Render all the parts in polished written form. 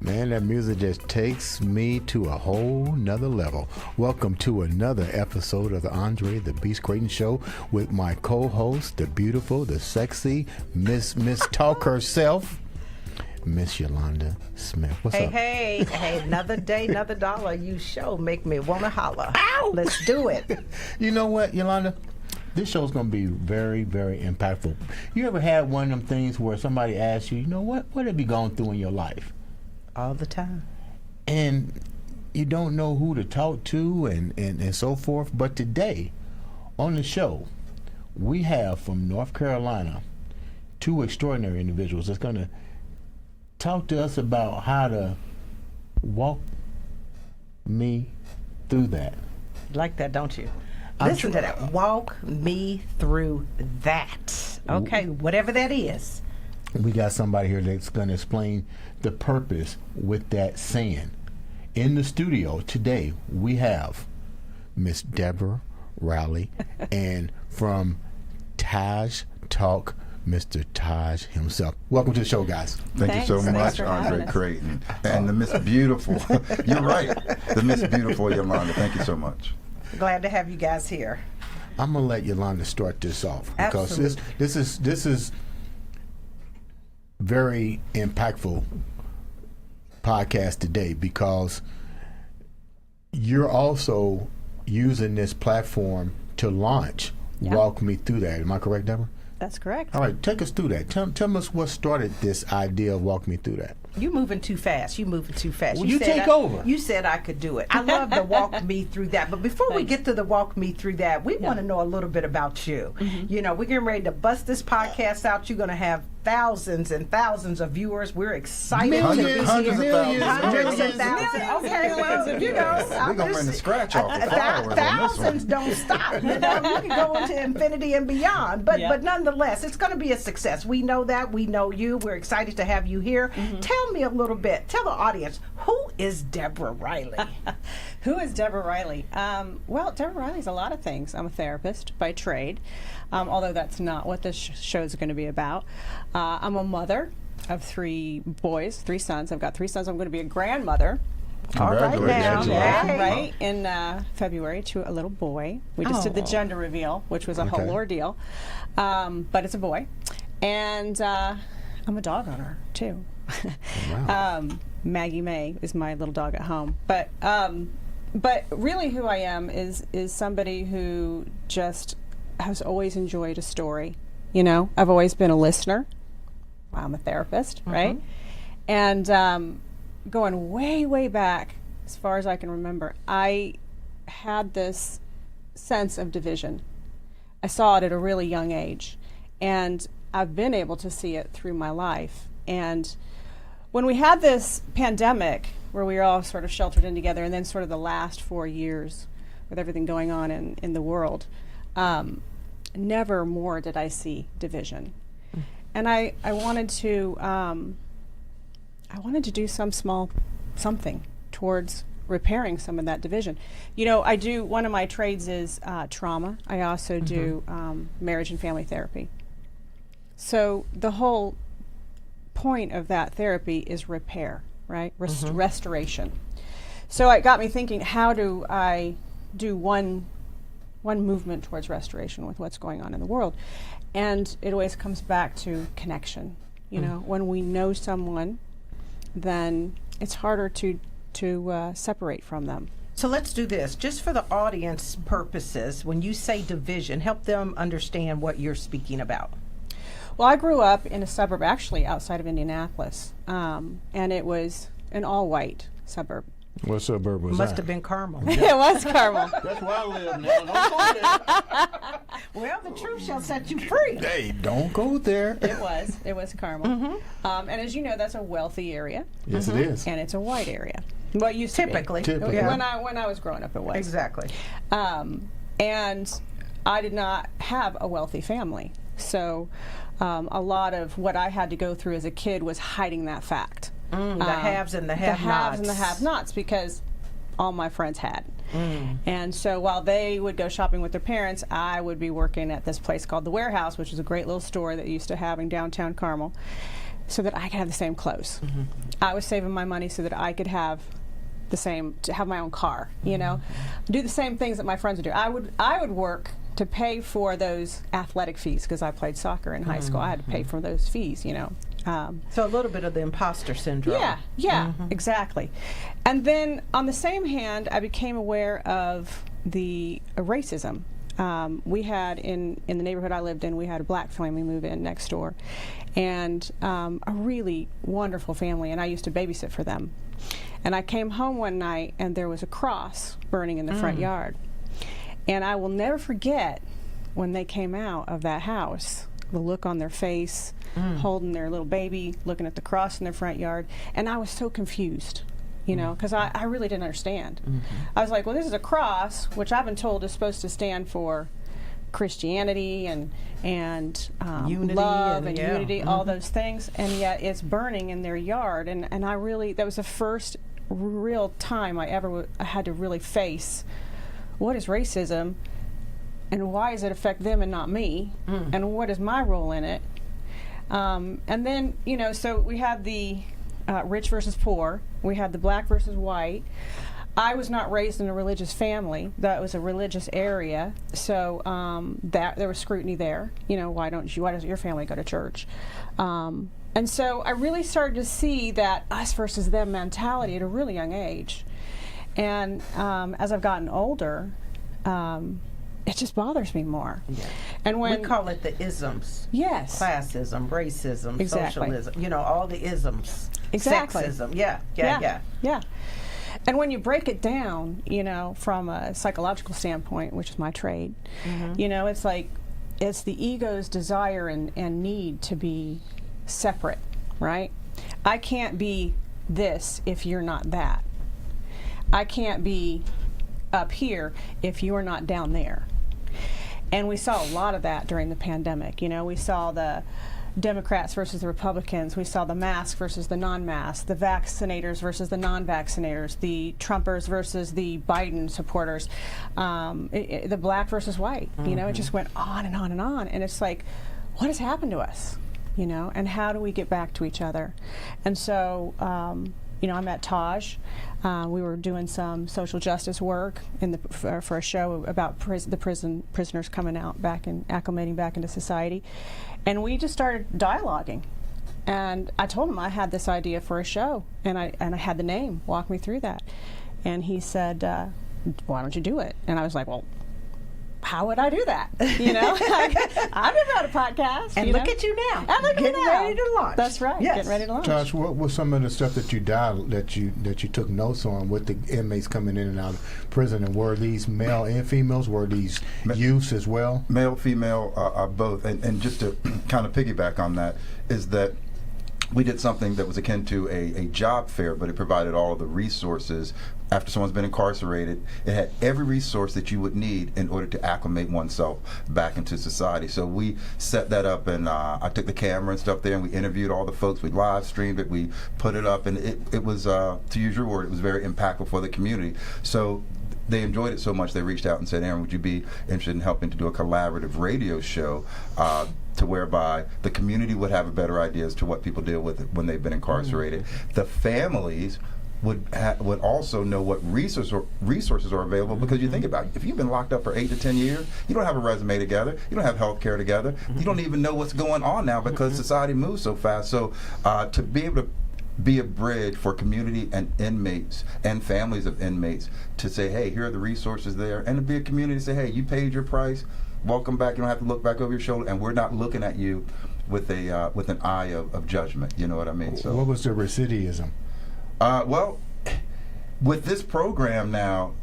Man, that music just takes me to a whole nother level. Welcome to another episode of the Andre The Beast Crayton Show with my co-host, the beautiful, the sexy, Miss Talk herself, Miss Yolanda Smith. What's up? Hey, another day, another dollar. You show make me want to holler. Ow! Let's do it. You know what, Yolanda? This show's going to be very, very impactful. You ever had one of them things where somebody asks you, you know, what have you gone through in your life? All the time. And you don't know who to talk to and so forth. But today, on the show, we have from North Carolina two extraordinary individuals that's going to talk to us about how to walk me through that. You like that, don't you? Listen to that. Walk me through that. Okay, whatever that is. We got somebody here that's going to explain the purpose with that saying. In the studio today, we have Miss Deborah Riley, and from Taj Talk, Mr. Taj himself. Welcome to the show, guys. Thank you so much, Andre Crayton. And the Miss Beautiful. You're right. The Miss Beautiful Yolanda. Thank you so much. Glad to have you guys here. I'm going to let Yolanda start this off because this is very impactful podcast today because you're also using this platform to launch Walk Me Through That. Am I correct, Deborah? That's correct. All right, take us through that. Tell us what started this idea of Walk Me Through That. You moving too fast. Well, you take over. You said I could do it. I love the walk me through that. But before we get to the walk me through that, we want to know a little bit about you. Mm-hmm. You know, we're getting ready to bust this podcast out. You're going to have thousands and thousands of viewers. We're excited. Hundreds of thousands. Hundreds of thousands. Okay, well, you know. We're going to bring the scratch off the flowers thousands don't stop. You know, you can go into infinity and beyond. But nonetheless, it's going to be a success. We know that. We know you. We're excited to have you here. Mm-hmm. Tell me a little bit. Tell the audience, who is Deborah Riley? Who is Deborah Riley? Well, Deborah Riley's a lot of things. I'm a therapist by trade, although that's not what this show is going to be about. I'm a mother of three sons. I've got three sons. I'm going to be a grandmother. All right now. Right, in February to a little boy. We just did the gender reveal, which was a whole ordeal. But it's a boy. And I'm a dog owner, too. Wow. Maggie May is my little dog at home. But really who I am is somebody who just has always enjoyed a story. You know, I've always been a listener. I'm a therapist, right? And going way, way back, as far as I can remember, I had this sense of division. I saw it at a really young age. And I've been able to see it through my life. And when we had this pandemic where we were all sort of sheltered in together, and then sort of the last 4 years with everything going on in the world, never more did I see division. And I wanted to do something towards repairing some of that division. You know, one of my trades is trauma. I also do marriage and family therapy. So the whole point of that therapy is repair, right? Restoration. So it got me thinking, how do I do one movement towards restoration with what's going on in the world? And it always comes back to connection. You know, when we know someone, then it's harder to separate from them. So let's do this. Just for the audience purposes, when you say division, help them understand what you're speaking about. Well, I grew up in a suburb actually outside of Indianapolis, and it was an all-white suburb. What suburb was Must that? have been Carmel. It was Carmel. That's where I live now. Don't go there. Well, the truth shall set you free. Hey, don't go there. It was Carmel. And as you know, that's a wealthy area, Yes, it is. and it's a white area. Well, it used to be. Typically. Typically. Yeah. When I was growing up, it was. Exactly. And I did not have a wealthy family. So a lot of what I had to go through as a kid was hiding that fact. The haves and the have-nots. The haves and the have-nots, because all my friends had. And so while they would go shopping with their parents, I would be working at this place called The Warehouse, which is a great little store that used to have in downtown Carmel, so that I could have the same clothes. I was saving my money so that I could have to have my own car, you know, do the same things that my friends would do. I would work to pay for those athletic fees, because I played soccer in high school. I had to pay for those fees, you know. So a little bit of the imposter syndrome. Yeah, exactly. And then on the same hand, I became aware of the racism. We had in the neighborhood I lived in, we had a black family move in next door, and a really wonderful family, and I used to babysit for them. And I came home one night, and there was a cross burning in the front yard. And I will never forget when they came out of that house, the look on their face, holding their little baby, looking at the cross in their front yard. And I was so confused, you know, because I really didn't understand. I was like, well, this is a cross, which I've been told is supposed to stand for Christianity and Unity love and unity, all those things, and yet it's burning in their yard. And I really, that was the first real time I ever had to really face, what is racism, and why does it affect them and not me, and what is my role in it? And then, you know, so we had the rich versus poor, we had the black versus white. I was not raised in a religious family. That was a religious area, so that there was scrutiny there. You know, why doesn't your family go to church? And so I really started to see that us versus them mentality at a really young age. And as I've gotten older, it just bothers me more. Yeah. And when we call it the isms. Yes. Classism, racism, Exactly. socialism. You know, all the isms. Exactly. Sexism. Yeah. And when you break it down, you know, from a psychological standpoint, which is my trade, you know, it's like, it's the ego's desire and need to be separate, right? I can't be this if you're not that. I can't be up here if you're not down there. And we saw a lot of that during the pandemic. You know, we saw the Democrats versus the Republicans. We saw the mask versus the non-mask, the vaccinators versus the non-vaccinators, the Trumpers versus the Biden supporters, the black versus white. You know, it just went on and on and on. And it's like, what has happened to us? You know, and how do we get back to each other? And so, you know, I met Taj. We were doing some social justice work for a show about the prisoners coming out acclimating back into society. And we just started dialoguing. And I told him I had this idea for a show, and I had the name, walk me through that. And he said, why don't you do it? And I was like, well, how would I do that? You know, I've never had a podcast. And look at you now. And look at Getting now. ready to launch. That's right. Yes. Getting ready to launch. Josh, what was some of the stuff that you took notes on with the inmates coming in and out of prison? And were these male and females? Were these youths as well? Male, female, both. And just to kind of piggyback on that is that we did something that was akin to a job fair, but it provided all of the resources. After someone's been incarcerated, it had every resource that you would need in order to acclimate oneself back into society. So we set that up, and I took the camera and stuff there, and we interviewed all the folks. We live streamed it, we put it up, and it was, to use your word, it was very impactful for the community. So they enjoyed it so much, they reached out and said, Aaron, would you be interested in helping to do a collaborative radio show to whereby the community would have a better idea as to what people deal with when they've been incarcerated. The families would also know what resources are available, because you think about it, if you've been locked up for 8 to 10 years, you don't have a resume together, you don't have health care together, you don't even know what's going on now because society moves so fast. So to be able to be a bridge for community and inmates and families of inmates to say, hey, here are the resources there, and to be a community to say, hey, you paid your price, welcome back, you don't have to look back over your shoulder, and we're not looking at you with an eye of judgment, you know what I mean? So what was the recidivism? Well, with this program now,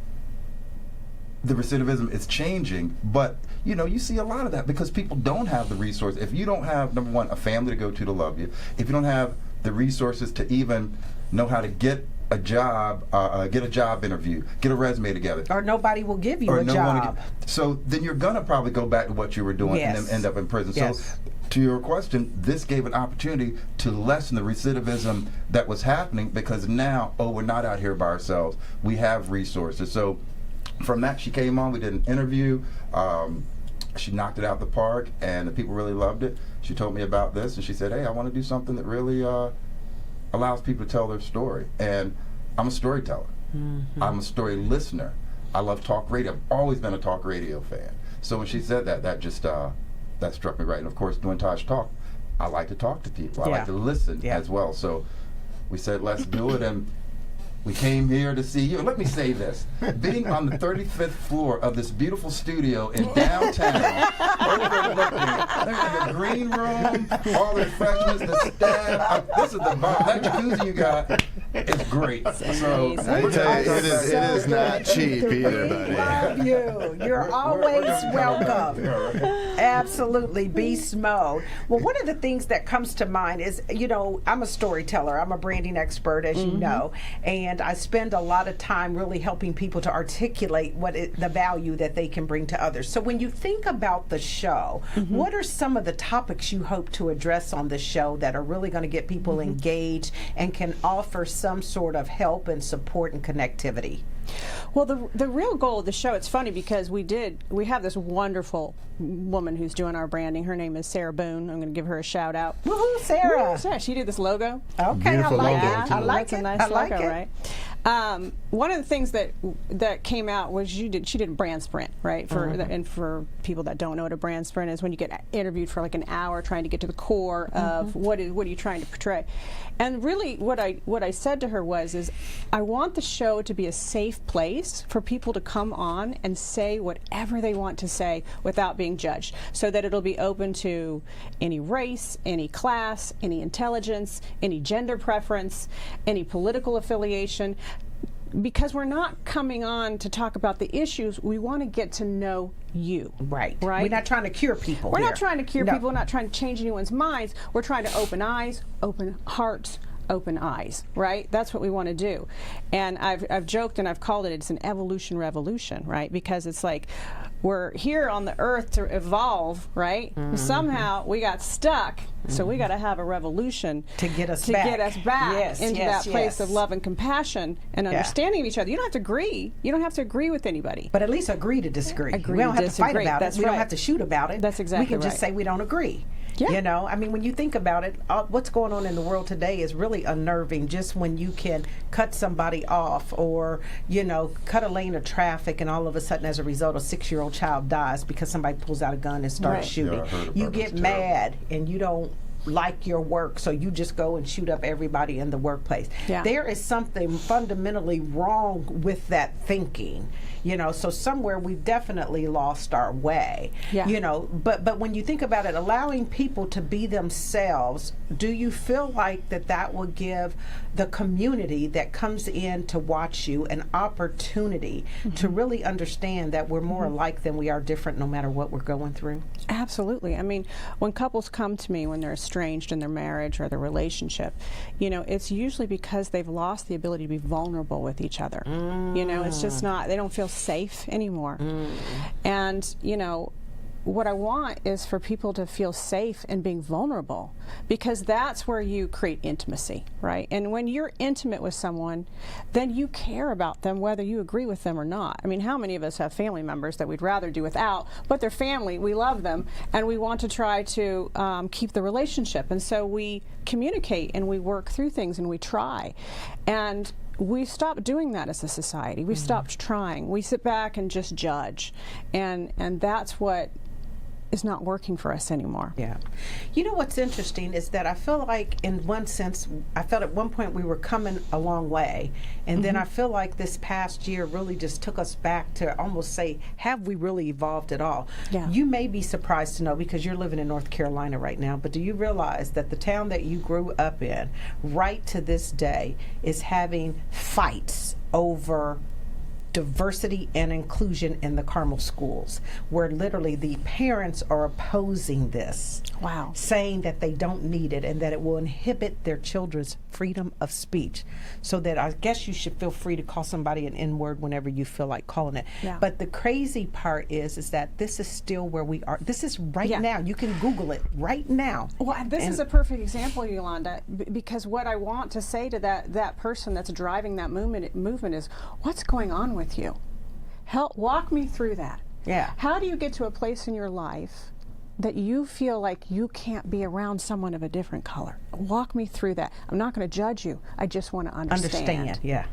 the recidivism is changing, but you see a lot of that because people don't have the resources. If you don't have, number one, a family to go to love you, if you don't have the resources to even know how to get a job interview, get a resume together, or nobody will give you a job. So then you're gonna probably go back to what you were doing Yes. and then end up in prison. Yes. So to your question, this gave an opportunity to lessen the recidivism that was happening because now, we're not out here by ourselves. We have resources. So from that, she came on. We did an interview. She knocked it out the park, and the people really loved it. She told me about this, and she said, "Hey, I want to do something that really allows people to tell their story." And I'm a storyteller. Mm-hmm. I'm a story listener. I love talk radio. I've always been a talk radio fan. So when she said that, that just that struck me right. And of course, doing Taj Talk, I like to talk to people. I like to listen as well. So we said, let's do it, and we came here to see you. Let me say this. Being on the 35th floor of this beautiful studio in downtown, overlooking the green room, all the refreshments, the staff. This is the bomb. That jacuzzi you got is great. So I tell you, it is not cheap either, buddy. Love you. You're always welcome. Absolutely. Beast mode. Well, one of the things that comes to mind is, I'm a storyteller. I'm a branding expert, as you know, and I spend a lot of time really helping people to articulate the value that they can bring to others. So when you think about the show, what are some of the topics you hope to address on the show that are really going to get people engaged and can offer some sort of help and support and connectivity? Well, the real goal of the show, it's funny because we have this wonderful woman who's doing our branding. Her name is Sarah Boone. I'm going to give her a shout out. Woohoo, Sarah. Woo, Sarah. She did this logo. Okay, Beautiful I like logo, it. too. I like That's it. a nice I like logo, it. right? One of the things that came out was she did a brand sprint, right? And for people that don't know what a brand sprint is, when you get interviewed for like an hour trying to get to the core of what are you trying to portray. And really what I said to her is I want the show to be a safe place for people to come on and say whatever they want to say without being judged, so that it'll be open to any race, any class, any intelligence, any gender preference, any political affiliation. Because we're not coming on to talk about the issues, we want to get to know you. Right. Right. We're not trying to cure people. We're here. not trying to cure No. people. We're not trying to change anyone's minds. We're trying to open eyes, open hearts, open eyes, right? That's what we want to do. And I've joked and I've called it's an evolution revolution, right? Because it's like we're here on the earth to evolve, right? Somehow we got stuck, so we got to have a revolution to get us back Yes, into yes, that place yes. of love and compassion and understanding of each other. You don't have to agree. You don't have to agree with anybody. But at least agree to disagree. Agree we don't to have to fight disagree. about That's it. We don't right. have to shoot about it. That's exactly We can just right. say we don't agree. Yeah. I mean, when you think about it, what's going on in the world today is really unnerving. Just when you can cut somebody off or, cut a lane of traffic and all of a sudden as a result a 6-year-old child dies because somebody pulls out a gun and starts Right. shooting. Yeah, I heard about You that. get It's mad and you don't like your work, so you just go and shoot up everybody in the workplace. Yeah. There is something fundamentally wrong with that thinking. So somewhere we've definitely lost our way. Yeah. But when you think about it, allowing people to be themselves, do you feel like that will give the community that comes in to watch you an opportunity to really understand that we're more alike than we are different no matter what we're going through? Absolutely. I mean, when couples come to me when they're estranged in their marriage or their relationship, it's usually because they've lost the ability to be vulnerable with each other. It's just not, they don't feel safe anymore. And, what I want is for people to feel safe in being vulnerable, because that's where you create intimacy, right? And when you're intimate with someone, then you care about them whether you agree with them or not. I mean, how many of us have family members that we'd rather do without, but they're family, we love them, and we want to try to keep the relationship. And so we communicate and we work through things and we try. And we stopped doing that as a society. We stopped trying. We sit back and just judge. And that's what is not working for us anymore. Yeah. You know what's interesting is that I feel like in one sense, I felt at one point we were coming a long way. And then I feel like this past year really just took us back to almost say, have we really evolved at all? Yeah. You may be surprised to know, because you're living in North Carolina right now, but do you realize that the town that you grew up in right to this day is having fights over diversity and inclusion in the Carmel schools, where literally the parents are opposing this. Wow. Saying that they don't need it and that it will inhibit their children's freedom of speech. So that I guess you should feel free to call somebody an N-word whenever you feel like calling it. Yeah. But the crazy part is that this is still where we are. This is right now. You can Google it right now. Well, this is a perfect example, Yolanda, because what I want to say to that person that's driving that movement is, what's going on with you? Walk me through that. Yeah. How do you get to a place in your life that you feel like you can't be around someone of a different color? Walk me through that. I'm not going to judge you. I just want to understand. Yeah.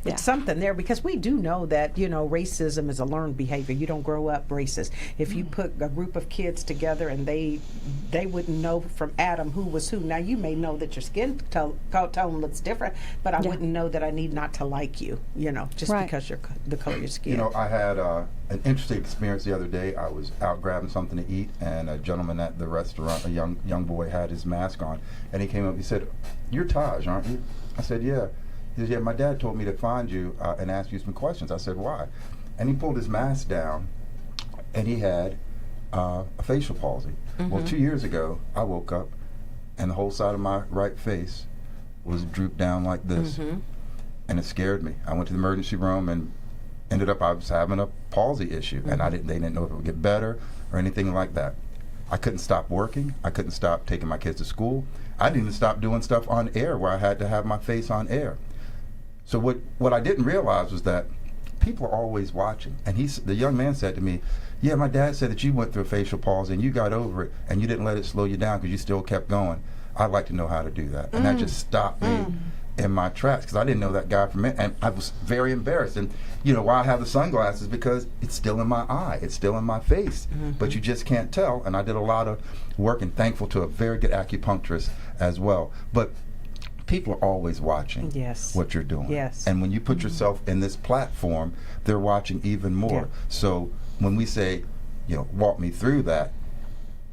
It's something there, because we do know that, racism is a learned behavior. You don't grow up racist. If you put a group of kids together and they wouldn't know from Adam who was who. Now, you may know that your skin tone looks different, but I wouldn't know that I need not to like you, just because you're the color of your skin. I had an interesting experience the other day. I was out grabbing something to eat, and a gentleman at the restaurant, a young boy, had his mask on, and he came up. He said, "You're Taj, aren't you?" I said, "Yeah." He said, "Yeah, my dad told me to find you and ask you some questions." I said, "Why?" And he pulled his mask down, and he had a facial palsy. Well, 2 years ago, I woke up, and the whole side of my right face was drooped down like this, and it scared me. I went to the emergency room and ended up I was having a palsy issue, and they didn't know if it would get better or anything like that. I couldn't stop working. I couldn't stop taking my kids to school. I didn't even stop doing stuff on air where I had to have my face on air. So what I didn't realize was that people are always watching. And the young man said to me, "Yeah, my dad said that you went through a facial palsy and you got over it and you didn't let it slow you down because you still kept going. I'd like to know how to do that." And that just stopped me in my tracks, because I didn't know that guy from it, and I was very embarrassed. And why I have the sunglasses, because it's still in my eye, it's still in my face, but you just can't tell. And I did a lot of work, and thankful to a very good acupuncturist as well. But people are always watching what you're doing. Yes. And when you put yourself in this platform, they're watching even more. Yeah. So when we say, walk me through that,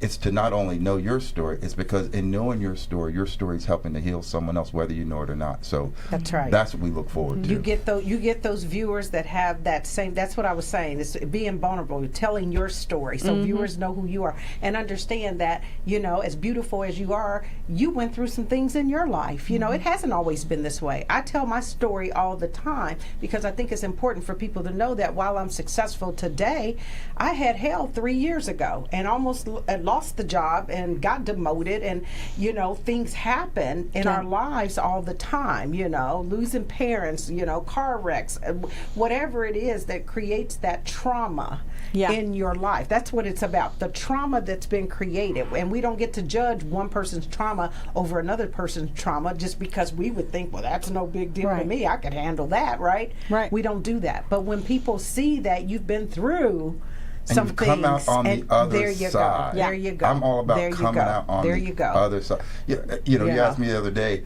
it's to not only know your story, it's because in knowing your story is helping to heal someone else, whether you know it or not. So that's right. That's what we look forward to. You get those viewers that have that same. That's what I was saying. It's being vulnerable, telling your story, so viewers know who you are and understand that as beautiful as you are, you went through some things in your life. It hasn't always been this way. I tell my story all the time because I think it's important for people to know that while I'm successful today, I had hell 3 years ago and almost lost the job and got demoted, and things happen in our lives all the time, losing parents, car wrecks, whatever it is that creates that trauma in your life. That's what it's about, the trauma that's been created. And we don't get to judge one person's trauma over another person's trauma just because we would think, well, that's no big deal to me, I could handle that, right? We don't do that. But when people see that you've been through some and you come out on the other side. There you go. I'm all about coming out on the other side. You asked me the other day,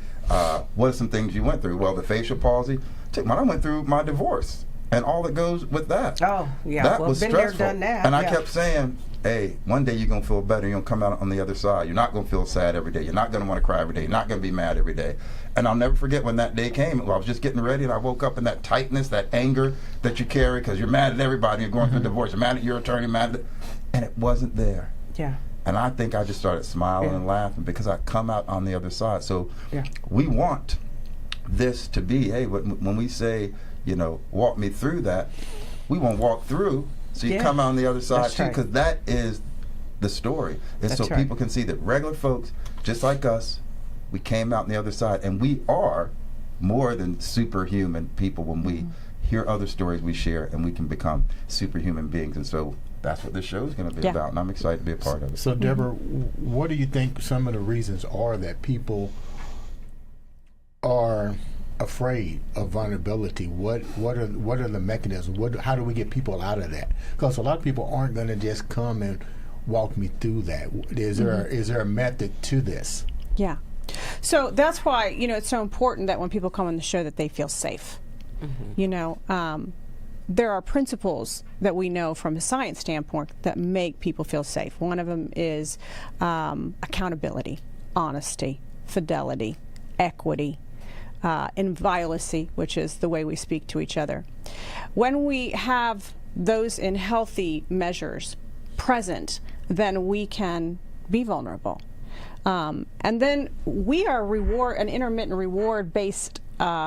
what are some things you went through? Well, the facial palsy. I went through my divorce and all that goes with that. Oh, yeah. That well, was been stressful. there, done that. And I kept saying, hey, one day you're going to feel better. You're going to come out on the other side. You're not going to feel sad every day. You're not going to want to cry every day. You're not going to be mad every day. And I'll never forget when that day came. I was just getting ready, and I woke up in that tightness, that anger that you carry because you're mad at everybody. You're going through a divorce. You're mad at your attorney, and it wasn't there. Yeah. And I think I just started smiling and laughing because I come out on the other side. So we want this to be, hey, when we say, walk me through that, we want to walk through so you come out on the other side too, because that is the story. It's so people can see that regular folks, just like us, we came out on the other side, and we are more than superhuman people when we hear other stories we share, and we can become superhuman beings. And so that's what this show is going to be about, and I'm excited to be a part of it. So, Deborah, what do you think some of the reasons are that people are afraid of vulnerability? What are the mechanisms? How do we get people out of that? Because a lot of people aren't going to just come and walk me through that. Is there a method to this? Yeah. So that's why, it's so important that when people come on the show that they feel safe. There are principles that we know from a science standpoint that make people feel safe. One of them is accountability, honesty, fidelity, equity, inviolacy, which is the way we speak to each other. When we have those in healthy measures present, then we can be vulnerable. And then we are an intermittent reward-based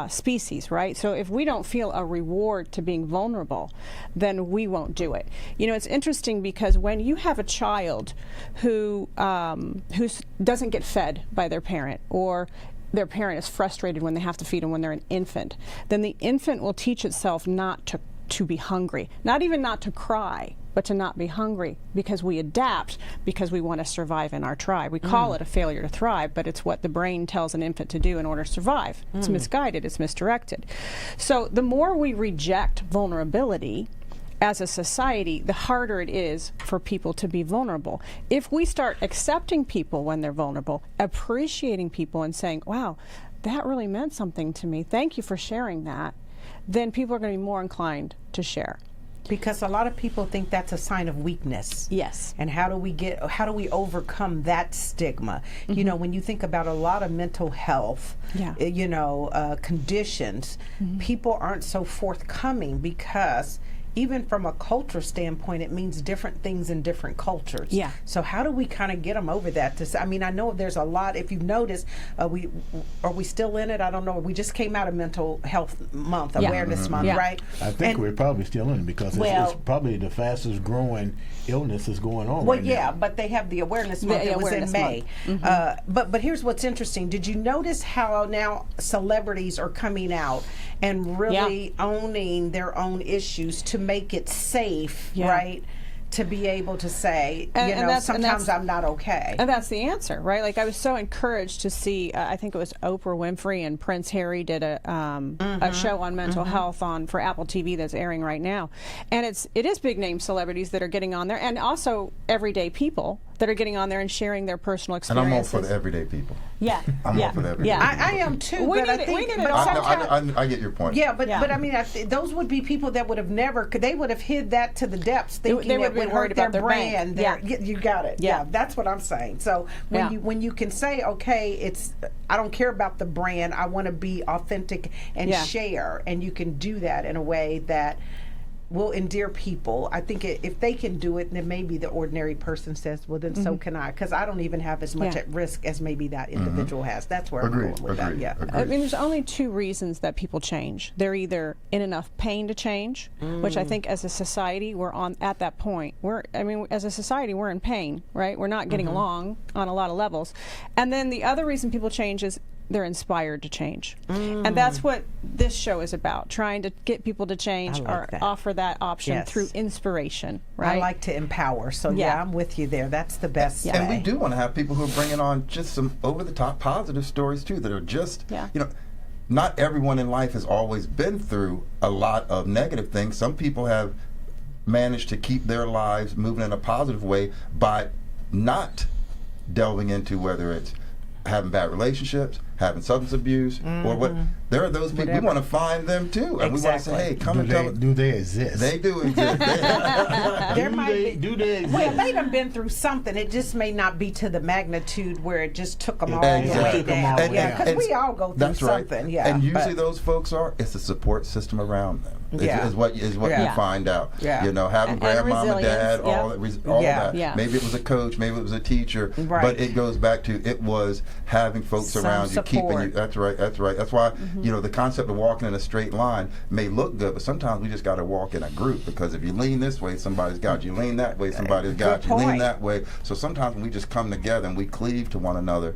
species, right? So if we don't feel a reward to being vulnerable, then we won't do it. It's interesting because when you have a child who doesn't get fed by their parent, or their parent is frustrated when they have to feed them when they're an infant, then the infant will teach itself not to be hungry, not even not to cry, but to not be hungry, because we adapt because we want to survive in our tribe. We call it a failure to thrive, but it's what the brain tells an infant to do in order to survive. It's misguided, it's misdirected. So the more we reject vulnerability as a society, the harder it is for people to be vulnerable. If we start accepting people when they're vulnerable, appreciating people and saying, wow, that really meant something to me, thank you for sharing that, then people are going to be more inclined to share. Because a lot of people think that's a sign of weakness. Yes. And how do we overcome that stigma? When you think about a lot of mental health, conditions, people aren't so forthcoming because even from a culture standpoint, it means different things in different cultures. Yeah. So how do we kind of get them over that? I know there's a lot. If you've noticed, are we still in it? I don't know. We just came out of Mental Health Month, Awareness Month, right? I think we're probably still in it because it's probably the fastest growing illness is going on right now. But they have the Awareness Month. It was in May. But here's what's interesting. Did you notice how now celebrities are coming out and really owning their own issues to make it safe, right? To be able to say, sometimes I'm not okay. And that's the answer, right? Like, I was so encouraged to see, I think it was Oprah Winfrey and Prince Harry did a show on mental health for Apple TV that's airing right now. And it is big name celebrities that are getting on there, and also everyday people that are getting on there and sharing their personal experiences. And I'm all for the everyday people. Yeah. I'm all for the everyday people. I am too. We but need I think, it but all. I get your point. Yeah, but I mean, those would be people that would have never, they would have hid that to the depths, thinking they would it have been would worried hurt their about their brand. bank. You got it. Yeah. That's what I'm saying. So when you can say, okay, I don't care about the brand, I want to be authentic and share, and you can do that in a way that will endear people. I think if they can do it, then maybe the ordinary person says, well, then so can I, because I don't even have as much at risk as maybe that individual has. That's where I'm going with that. Yeah. I mean, there's only two reasons that people change. They're either in enough pain to change, which I think as a society we're at that point. As a society we're in pain, right? We're not getting along on a lot of levels. And then the other reason people change is they're inspired to change. And that's what this show is about, trying to get people to change or offer that option through inspiration, right? I like to empower, so I'm with you there. That's the best way. And we do want to have people who are bringing on just some over-the-top positive stories, too, that are just, not everyone in life has always been through a lot of negative things. Some people have managed to keep their lives moving in a positive way by not delving into whether it's having bad relationships, having substance abuse, or what. There are those people. We want to find them too, and we want to say, "Hey, come and tell us." Do they exist? They do exist. Do they exist? Well, they've done been through something. It just may not be to the magnitude where it just took them all the way down. Because we all go through something. Yeah, and usually those folks it's a support system around them. Is what you find out. Having grandmom and dad, all that. Maybe it was a coach, maybe it was a teacher, but it goes back to it was having folks around you, keeping you. That's right. That's why the concept of walking in a straight line may look good, but sometimes we just got to walk in a group, because if you lean this way, somebody's got you. Lean that way, somebody's got you. Lean that way. So sometimes when we just come together and we cleave to one another,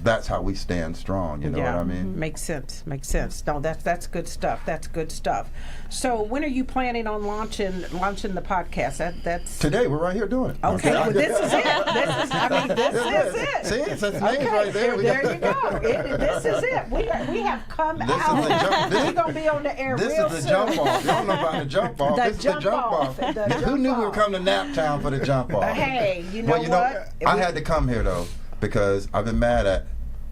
that's how we stand strong. You know what I mean? Makes sense. Makes sense. No, that's good stuff. That's good stuff. So when are you planning on launching the podcast? That's Today. We're right here doing it. okay. Well, this is it. This is it. See, it's the name's right there. There you go. This is it. We have come This out. is the jump. We're gonna be on the air This real is the soon. jump off. You don't know about the jump off. The This is the jump jump off. off. The Who jump knew we were off. coming to Naptown for the jump off? Hey, you know well, what? I had to come here though because I've been mad at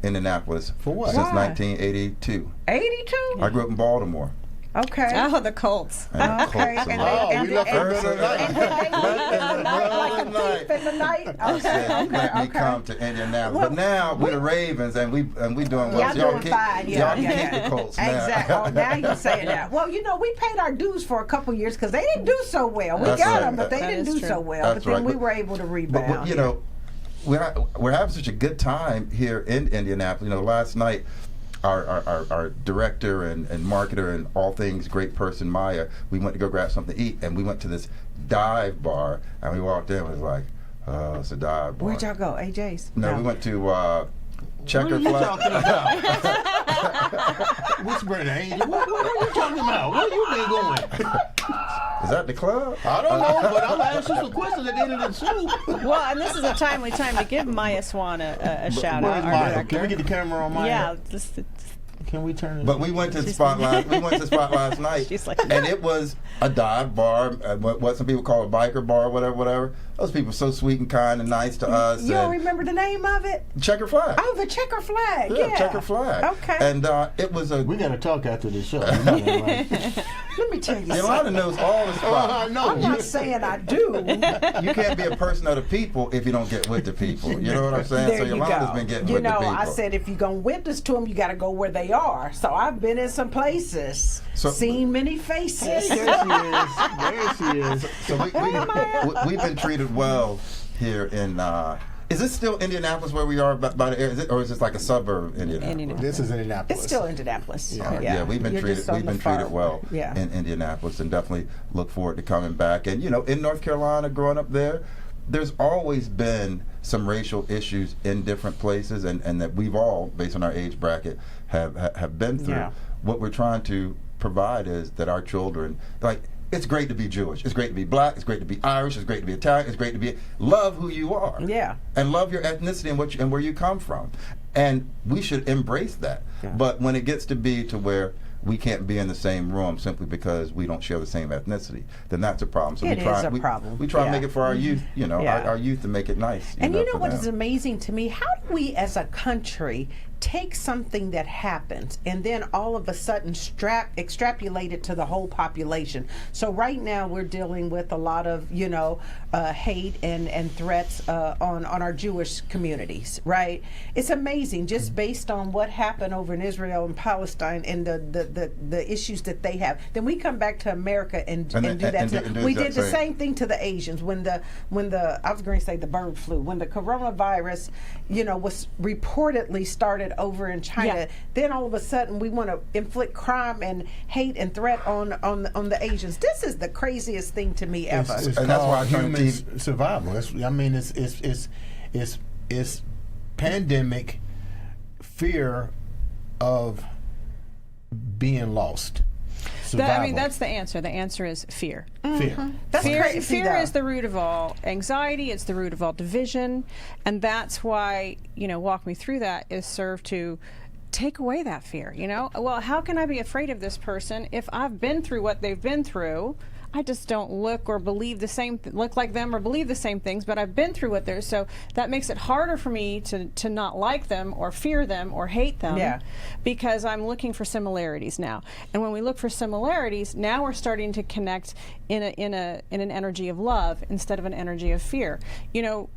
Indianapolis For what? since Why? 1982. 82. I grew up in Baltimore. Okay. Oh, the Colts. And the Colts And and we left in the middle of the night. And they leave in the night like a thief in the night. I said, let me come to Indianapolis. But now we're the Ravens, and we doing well. Y'all So doing fine, yeah. Y'all can keep the Colts now. Exactly. Oh, now you're saying that. Well, you know, we paid our dues for a couple years because they didn't do so well. We That's got right. them, but they That didn't is do true. so well. That's But then right. we were able to But rebound. you know, we're having such a good time here in Indianapolis. You know, last night our director and marketer and all things great person Maya, we went to go grab something to eat, and we went to this dive bar, and we walked in and was like, oh, it's a dive bar. Where'd y'all go? AJ's? No, we went to Checker What are you Flag. talking about? Whispering, Angel. What are you talking about? Where you been going? Is that the club? I don't know, but I'm asking some questions at the end of the show. Well, and this is a timely time to give Maya Swan a shout Where's out. Our Maya? director. Can we get the camera on Maya? Yeah, just, Can we turn it? But we went to the spot last. We went to the spot last night, She's like, and it was a dive bar, what some people call a biker bar, whatever. Those people so sweet and kind and nice to us. You don't and remember the name of it? Checker Flag. Oh, the checker flag. Yeah. Checker Flag. Okay. And it was a. We got to talk after the show. You know that, right? Let me tell you Yolanda something. knows all the I spots. know. I'm not saying I do. You can't be a person of the people if you don't get with the people. You know what I'm saying? There So you Yolanda's go. been getting You with the know, people. I said if you're going to witness to them, you got to go where they are. So I've been in some places, So- seen many faces. There she is. There she is. So we've been treated well here in. Is this still Indianapolis where we are by the air, or is this like a suburb of Indianapolis? Indianapolis. This is Indianapolis. It's still Indianapolis. Yeah. We've been You're treated. just on We've the been far treated well way. Yeah. in Indianapolis, and definitely look forward to coming back. And you know, in North Carolina, growing up there, there's always been some racial issues in different places, and that we've all, based on our age bracket, have been through. Yeah. What we're trying to provide is that our children, like. It's great to be Jewish. It's great to be black. It's great to be Irish. It's great to be Italian. It's great to be love who you are. Yeah. And love your ethnicity and where you come from. And we should embrace that. Yeah. But when it gets to be to where we can't be in the same room simply because we don't share the same ethnicity, then that's a problem. So It we try is a problem. We try to Yeah. make it for our youth, you know, Yeah. our youth to make it nice. And you know for what them. is amazing to me? How do we as a country take something that happens and then all of a sudden extrapolate it to the whole population? So right now we're dealing with a lot of, you know, hate and threats on our Jewish communities, right? It's amazing just based on what happened over in Israel and Palestine and the issues that they have. Then we come back to America and do that. and do We that did the same. same thing to the Asians when the I was going to say the bird flu, when the coronavirus, you know, was reportedly started over in China. Yeah. Then all of a sudden we want to inflict crime and hate and threat on the Asians. This is the craziest thing to me ever. It's And that's why I called turned human TV survival. It's pandemic fear of being lost. Survival. That's the answer. The answer is fear. fear. That's crazy, Fear though. is the root of all anxiety. It's the root of all division, and that's why, you know, walk me through that is serve to take away that fear. You know, well, how can I be afraid of this person if I've been through what they've been through? I just don't look or believe the same, look like them or believe the same things, but I've been through what they're, so that makes it harder for me to not like them or fear them or hate them. Yeah. Because I'm looking for similarities now. And when we look for similarities, now we're starting to connect in an energy of love instead of an energy of fear. You know,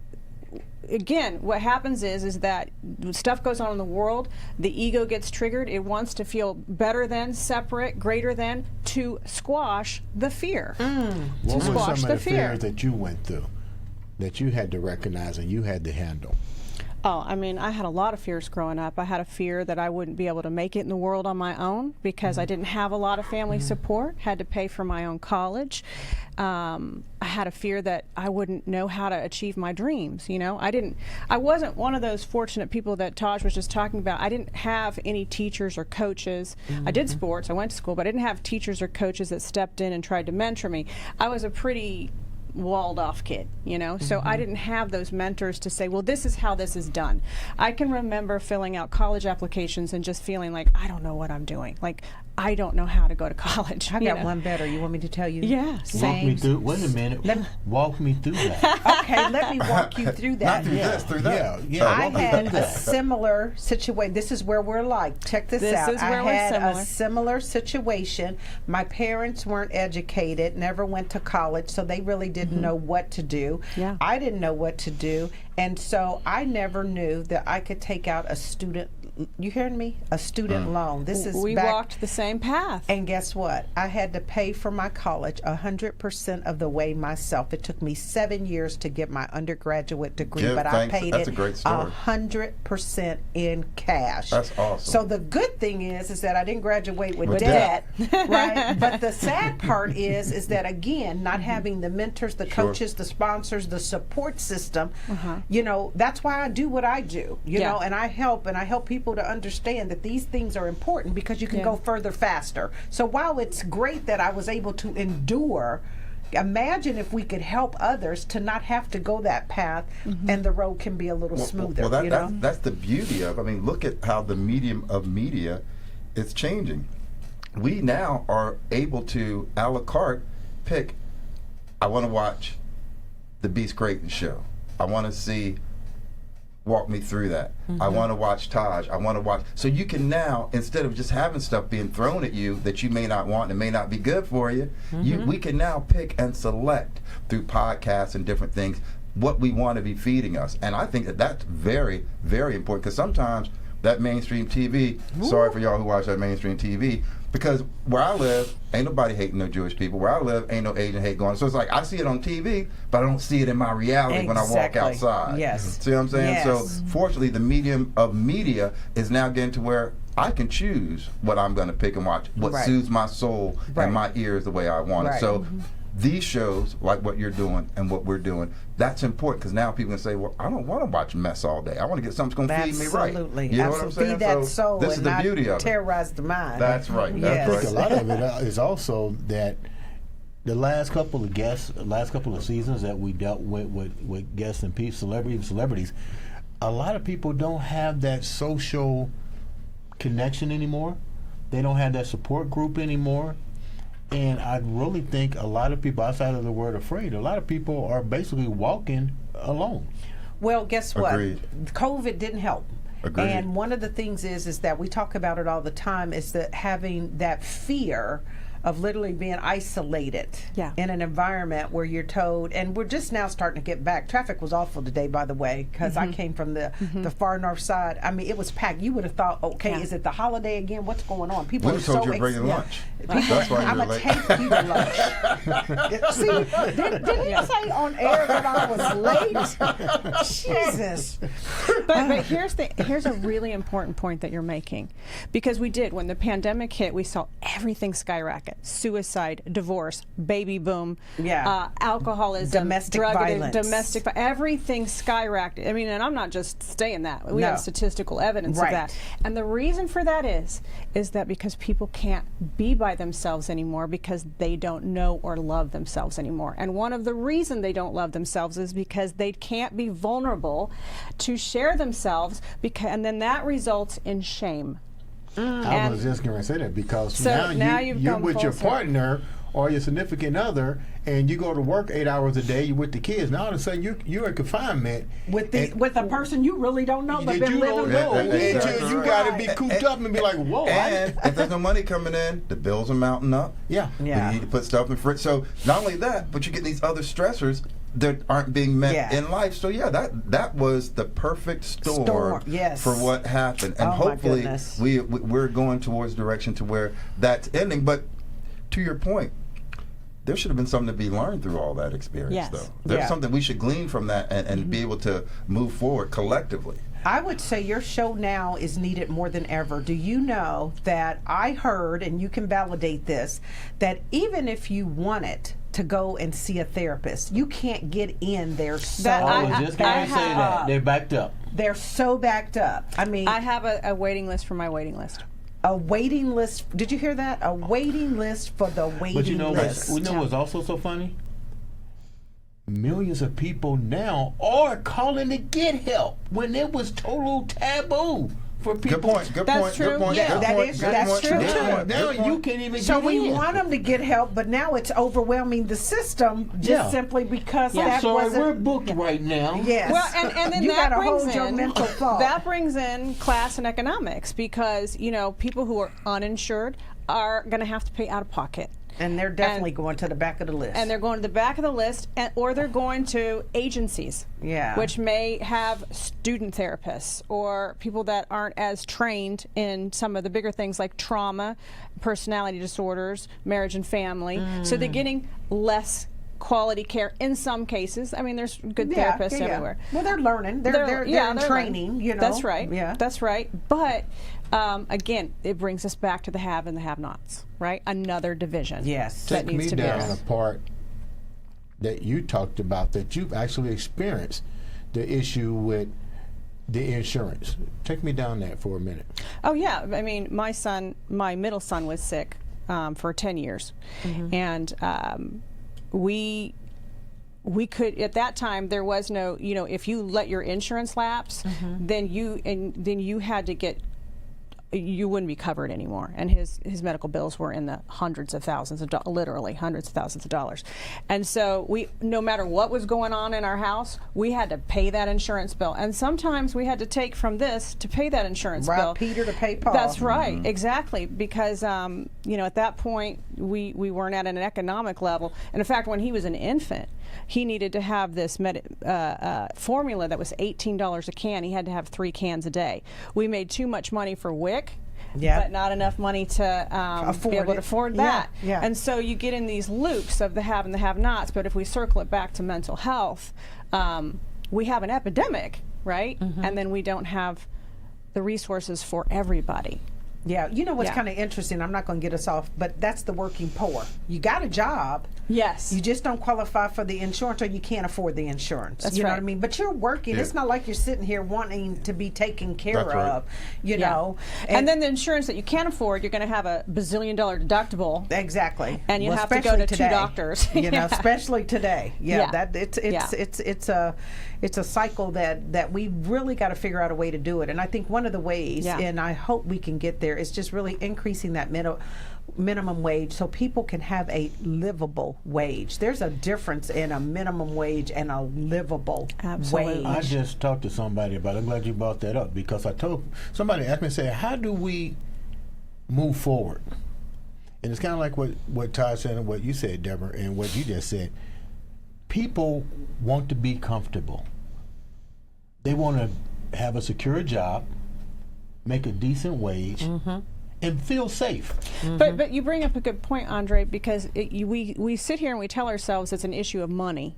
again, what happens is that stuff goes on in the world, the ego gets triggered, it wants to feel better than, separate, greater than, to squash the fear. What were squash some the of the fear. fears that you went through that you had to recognize and you had to handle? Oh, I mean, I had a lot of fears growing up. I had a fear that I wouldn't be able to make it in the world on my own because I didn't have a lot of family support, had to pay for my own college. I had a fear that I wouldn't know how to achieve my dreams, you know. I wasn't one of those fortunate people that Taj was just talking about. I didn't have any teachers or coaches. I did sports, I went to school, but I didn't have teachers or coaches that stepped in and tried to mentor me. I was a pretty walled off kid, you know, so I didn't have those mentors to say, well, this is how this is done. I can remember filling out college applications and just feeling like I don't know what I'm doing, like I don't know how to go to college. I got one better. You want me to tell you? Yes. Walk me through. Wait a minute. Walk me through that. Okay, let me walk you through that. Not through this, through that. Yeah. I walk me had through a that. similar situation. This is where we're like. Check this out. This is where I we're had similar. a similar situation. My parents weren't educated, never went to college, so they really didn't know what to do. Yeah. I didn't know what to do, and so I never knew that I could take out a student. You hearing me? A student loan. This is We back, walked the same path. and guess what? I had to pay for my college 100% of the way myself. It took me 7 years to get my undergraduate degree, Give but thanks. I paid That's it a great story. 100% in cash. That's awesome. So the good thing is that I didn't graduate with With debt, right? But the sad part is that again, not having the mentors, the Sure. coaches, the sponsors, the support system. You know, that's why I do what I do. You Yeah. know, and I help people to understand that these things are important because you can go further faster. So while it's great that I was able to endure, imagine if we could help others to not have to go that path and the road can be a little smoother. Well, you know? that's the beauty of. I mean, look at how the medium of media is changing. We now are able to a la carte pick. I want to watch the Beast Crayton show. I want to see. Walk me through that. I want to watch Taj. I want to watch. So you can now, instead of just having stuff being thrown at you that you may not want and may not be good for you, we can now pick and select through podcasts and different things what we want to be feeding us. And I think that that's very, very important because sometimes that mainstream TV, sorry for y'all who watch that mainstream TV, because where I live, ain't nobody hating no Jewish people. Where I live, ain't no Asian hate going on. So it's like I see it on TV, but I don't see it in my reality when I walk Exactly. outside. Yes. See what I'm saying? Yes. So fortunately, the medium of media is now getting to where I can choose what I'm going to pick and watch, what Right. soothes my soul Right. and my ears the way I want it. Right. So these shows, like what you're doing and what we're doing, that's important because now people can say, well, I don't want to watch mess all day. I want to get something that's going to feed me right. Absolutely. You know what I'm saying? Feed that So soul this is and the not beauty of it. terrorize the mind. That's right. Yes. I That's think a right. lot of it is also that the last couple of guests, last couple of seasons that we dealt with guests and people, celebrities, a lot of people don't have that social connection anymore. They don't have that support group anymore. And I really think a lot of people, outside of the word afraid, a lot of people are basically walking alone. Well, guess what? Agreed. COVID didn't help. Agreed. And one of the things is that we talk about it all the time is that having that fear of literally being isolated in an environment where you're told, and we're just now starting to get back. Traffic was awful today, by the way, because I came from the far north side. I mean, it was packed. You would have thought, okay, is it the holiday again? What's going on? People We are were told so you're bringing lunch. That's why I'm you're going to late. take you to lunch. See, didn't you say on air that I was late? Jesus. But here's a really important point that you're making, because we did, when the pandemic hit, we saw everything skyrocket: suicide, divorce, baby boom, alcoholism, Domestic drug violence. everything skyrocketed. I mean, and I'm not just saying that. We No. have statistical evidence Right. of that. And the reason for that is that because people can't be by themselves anymore because they don't know or love themselves anymore. And one of the reasons they don't love themselves is because they can't be vulnerable to share themselves, and then that results in shame. I was just going to say that because So now you're come with full your circle. partner or your significant other, and you go to work 8 hours a day. You're with the kids. Now all of a sudden you're in confinement With and- a person you really don't know, but that been you living don't with. know. Yeah, And exactly you right. got to be cooped up and be like, whoa. And if there's no money coming in, the bills are mounting up. Yeah. Yeah. You need to put stuff in the fridge. So not only that, but you get these other stressors that aren't being met in life. So yeah, that was the perfect storm yes. for what happened. And Oh, my hopefully goodness. we're going towards direction to where that's ending. But to your point, there should have been something to be learned through all that experience, Yes. though. There's Yeah. something we should glean from that and be able to move forward collectively. I would say your show now is needed more than ever. Do you know that I heard, and you can validate this, that even if you wanted to go and see a therapist, you can't get in there so I was just going to say that. They're backed up. They're so backed up. I mean, I have a waiting list for my waiting list. A waiting list. Did you hear that? A waiting list for the waiting But you know list. what's also so funny? Millions of people now are calling to get help when it was total taboo for people. Good point. Good That's point. true. Good point. Yeah, good that point, is- good that's point, true. good Now- point, Now good point. you can't even So get we in. want them to get help, but now it's overwhelming the system just Yeah. simply because Yeah. that Sorry, wasn't. we're booked right now. Yes. Well, and then you that gotta brings hold your in mental thought. that brings in class and economics, because people who are uninsured are going to have to pay out of pocket. And they're definitely going to the back of the list. And they're going to the back of the list, or they're going to agencies, Yeah. which may have student therapists or people that aren't as trained in some of the bigger things like trauma, personality disorders, marriage and family. So they're getting less quality care in some cases. I mean, there's good therapists everywhere. Well, they're learning. They're in training. learning. You know. That's right. Yeah. That's right. But again, it brings us back to the have and the have-nots, right? Another division. Yes. That Take needs me to be down addressed. a part that you talked about that you've actually experienced the issue with the insurance. Take me down that for a minute. Oh yeah, I mean, my middle son was sick for 10 years, and we could, at that time, there was no, if you let your insurance lapse, then you had to get, you wouldn't be covered anymore. And his medical bills were in the hundreds of thousands of literally hundreds of thousands of dollars. And so no matter what was going on in our house, we had to pay that insurance bill. And sometimes we had to take from this to pay that insurance bill. Rob Peter to pay Paul. That's right, exactly. Because at that point we weren't at an economic level. And in fact, when he was an infant, he needed to have this formula that was $18 a can. He had to have 3 cans a day. We made too much money for WIC, but not enough money to be able to afford that. Yeah. And so you get in these loops of the have and the have-nots. But if we circle it back to mental health, we have an epidemic, right? And then we don't have the resources for everybody. Yeah, you know what's kind of interesting, I'm not going to get us off, but that's the working poor. You got a job. Yes. You just don't qualify for the insurance, or you can't afford the insurance. That's you know right. what I mean? But you're working. Yeah. It's not like you're sitting here wanting to be taken care That's right. of, you know. And then the insurance that you can't afford, you're going to have a $bazillion deductible. Exactly. And you have to go especially to 2 doctors. You know, especially today. Yeah, Yeah. it's a cycle that we really got to figure out a way to do it. And I think one of the ways, and I hope we can get there, is just really increasing that minimum wage so people can have a livable wage. There's a difference in a minimum wage and a livable Absolutely. wage. I just talked to somebody about it. I'm glad you brought that up, because I told somebody asked me, say, how do we move forward? And it's kind of like what Todd said and what you said, Deborah, and what you just said. People want to be comfortable. They want to have a secure job, make a decent wage, and feel safe. But you bring up a good point, Andre, because we sit here and we tell ourselves it's an issue of money,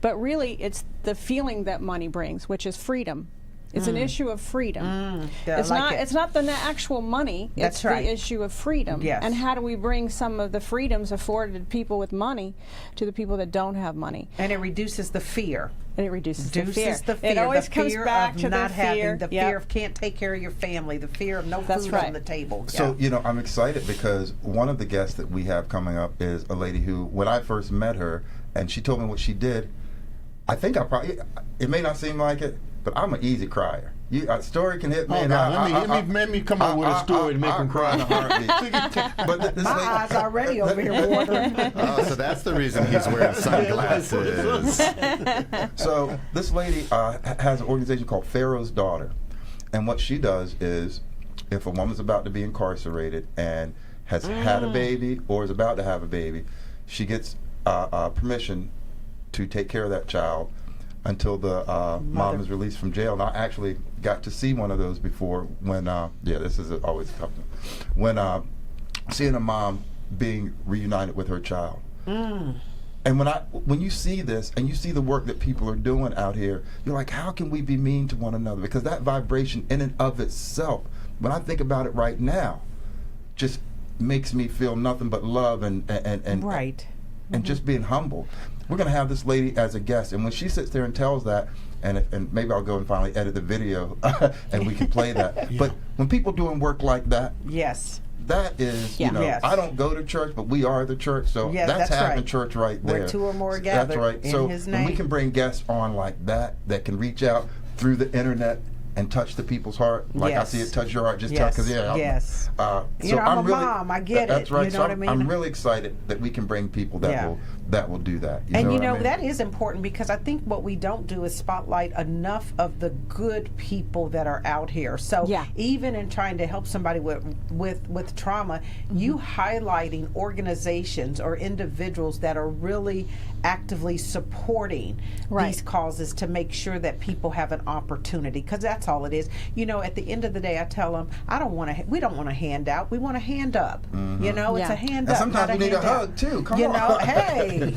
but really it's the feeling that money brings, which is freedom. It's an issue of freedom. Yeah, It's I like not. it. It's not the actual money. That's it's right. the issue of freedom. Yes. And how do we bring some of the freedoms afforded to people with money to the people that don't have money? And it reduces the fear. And it reduces the fear. The fear. It always the comes fear back of to not the fear. having the fear of can't take care of your family, the fear of no That's food right. on the table. So, I'm excited because one of the guests that we have coming up is a lady who, when I first met her and she told me what she did, I think it may not seem like it, but I'm an easy crier. A story can hit me. Oh, and God, let me come up with a story to make him cry. In a heartbeat. But this My eyes already over here watering. Oh, so that's the reason he's wearing sunglasses. So this lady has an organization called Pharaoh's Daughter, and what she does is, if a woman's about to be incarcerated and has had a baby or is about to have a baby, she gets permission to take care of that child until the mom is released from jail. And I actually got to see one of those before when, this is always a tough one, when seeing a mom being reunited with her child. And And when you see this and you see the work that people are doing out here, you're like, how can we be mean to one another? Because that vibration in and of itself, when I think about it right now, just makes me feel nothing but love and right. And just being humble. We're going to have this lady as a guest, and when she sits there and tells that, and maybe I'll go and finally edit the video and we can play that. Yeah. But when people doing work like that, yes, that is, Yeah. you know, Yes. I don't go to church, but we are the church, so Yeah, that's having right. church right there. Where two or more gathered That's right. in So his when we name. can bring guests on like that can reach out through the internet and touch the people's heart, like Yes. I see it touch your heart. Just Yes. because Yes. So You know, I'm a really, mom, I get That's it. right. You know so what I mean? I'm really excited that we can bring people that Yeah. will do that. And you know, what I mean? that is important, because I think what we don't do is spotlight enough of the good people that are out here. So Yeah. even in trying to help somebody with trauma, you highlighting organizations or individuals that are really actively supporting Right. these causes to make sure that people have an opportunity, because that's all it is. You know, at the end of the day, I tell them, we don't want a handout, we want a hand up. You know, it's Yeah. a hand And up, sometimes not we a need a handout. hug too. Come You on. know, hey.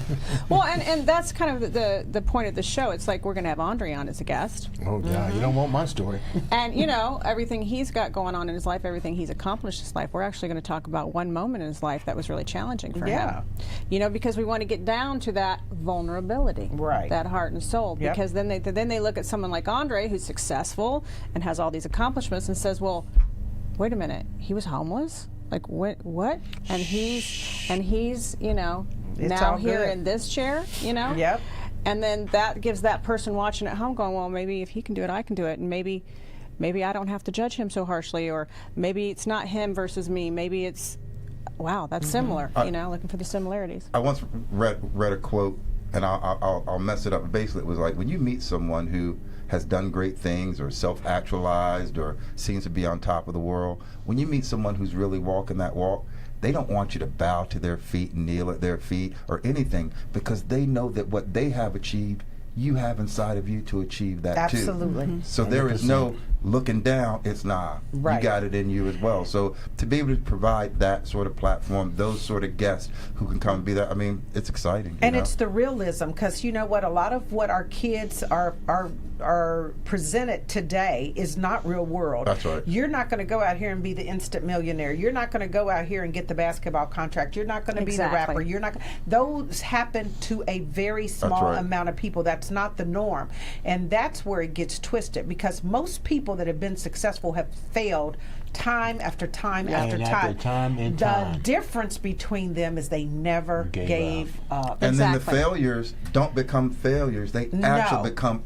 Well, and that's kind of the point of the show. It's like we're going to have Andre on as a guest. Oh, God, you don't want my story. And, you know, everything he's got going on in his life, everything he's accomplished in his life, we're actually going to talk about one moment in his life that was really challenging for Yeah. him. You know, because we want to get down to that vulnerability, Right. that heart and soul. Yep. Because then they look at someone like Andre, who's successful and has all these accomplishments, and says, well, wait a minute, he was homeless? Like, what? And he's, you know, It's now all here good. in this chair, you know? Yep. And then that gives that person watching at home going, well, maybe if he can do it, I can do it. And maybe I don't have to judge him so harshly, or maybe it's not him versus me. Maybe it's, wow, that's similar, you know, looking for the similarities. I once read a quote, and I'll mess it up. Basically, it was like, when you meet someone who has done great things or self-actualized or seems to be on top of the world, when you meet someone who's really walking that walk, they don't want you to bow to their feet and kneel at their feet or anything, because they know that what they have achieved, you have inside of you to achieve that Absolutely. too. So there is no looking down. It's Right. you got it in you as well. So to be able to provide that sort of platform, those sort of guests who can come and be that, I mean, it's exciting. And you know? it's the realism, because you know what, a lot of what our kids are presented today is not real world. That's right. You're not going to go out here and be the instant millionaire. You're not going to go out here and get the basketball contract. You're not going to be the Exactly. rapper. You're not. Those happen to a very small right. amount of people. That's not the norm, and that's where it gets twisted, because most people that have been successful have failed time after time after And time. after time and the time. difference between them is they never gave up. And then the Exactly. failures don't become failures. They actually become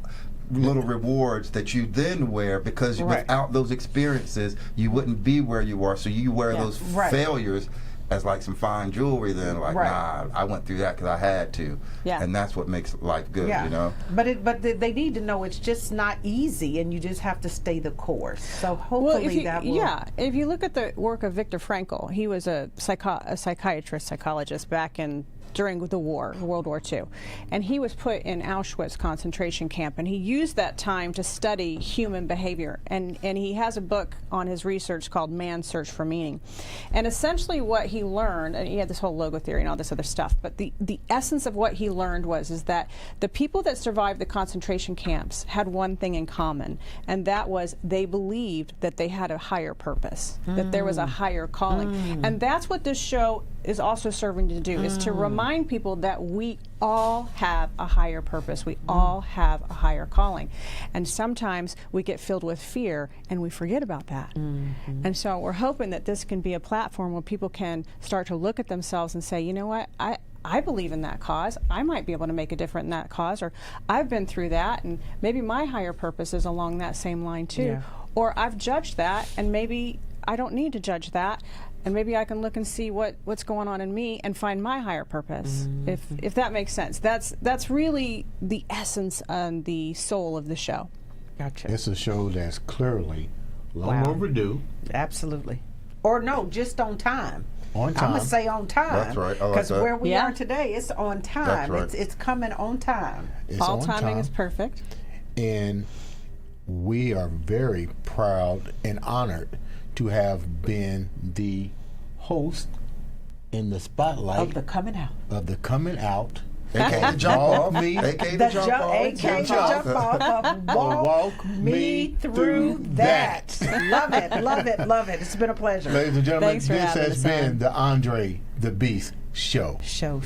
little rewards that you then wear, because Right. without those experiences, you wouldn't be where you are. So you wear those Right. failures as like some fine jewelry then, like, Right. nah, I went through that because I had to. Yeah. And that's what makes life good, you know? But they need to know it's just not easy, and you just have to stay the course. So hopefully that will. Yeah, if you look at the work of Viktor Frankl, he was a psychiatrist, psychologist back during the war, World War II. And he was put in Auschwitz concentration camp, and he used that time to study human behavior. And he has a book on his research called Man's Search for Meaning. And essentially what he learned, and he had this whole logo theory and all this other stuff, but the essence of what he learned is that the people that survived the concentration camps had one thing in common, and that was they believed that they had a higher purpose, that there was a higher calling. And that's what this show is also serving to do, is to remind people that we all have a higher purpose. We all have a higher calling. And sometimes we get filled with fear and we forget about that. And so we're hoping that this can be a platform where people can start to look at themselves and say, you know what, I believe in that cause. I might be able to make a difference in that cause, or I've been through that, and maybe my higher purpose is along that same line too. Yeah. Or I've judged that, and maybe I don't need to judge that, and maybe I can look and see what's going on in me and find my higher purpose, if that makes sense. That's really the essence and the soul of the show. Gotcha. It's a show that's clearly long Wow. overdue. Absolutely. Or no, just on time. On I'm time. gonna say on time. That's right. I like Because that. where we Yeah. are today, it's on time. That's right. It's coming on time. It's All on timing time. is perfect. And we are very proud and honored to have been the host in the spotlight Of the coming out. of the Coming Out AKA the jump Walk off. me. AKA The the jump off. AKA the jump off of walk me through that. Love it, love it, love it. It's been a pleasure. Ladies and gentlemen, Thanks for this having has us been on. the Andre the Beast Show. Show.